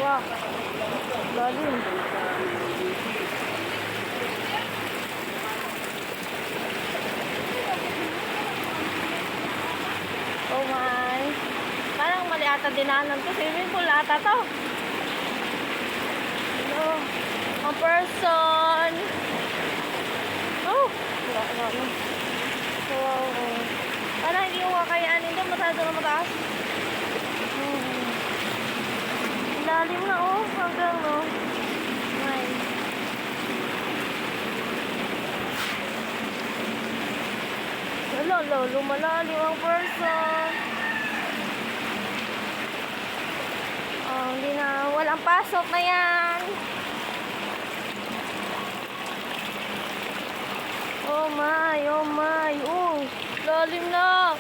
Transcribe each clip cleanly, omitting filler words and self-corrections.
Wow. Lalim. Oh my. Parang mali ata dinanan ko. Swimming pool ata to. Ano? Ang person. Oh. Wala. Wow. Parang hindi ko kakayanin doon. Masyado na mataas. Lalim na oh. Hanggang no. May. Lolo, lumalalim ang person. Oh, hindi na. Walang pasok na yan. Oh my, oh my. Oh, lalim na.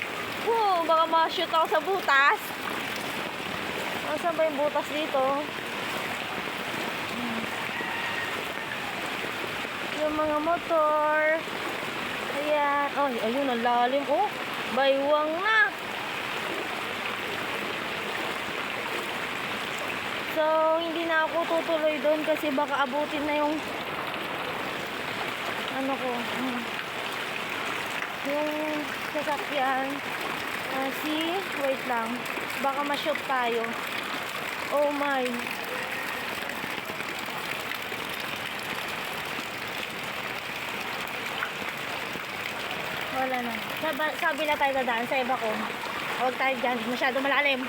Oh, baka ma-shoot ako sa butas. Saan ba yung butas dito? Yung mga motor. Ayan. Ay, ayun, ang lalim. Oh, baywang na. So, hindi na ako tutuloy doon kasi baka abutin na yung ano ko. Yung sasakyan. Wait lang. Baka ma-shoot tayo. Oh my. Wala na. Sabi na tayo dadaan sa iba ko. Huwag tayo dyan. Masyado malalim.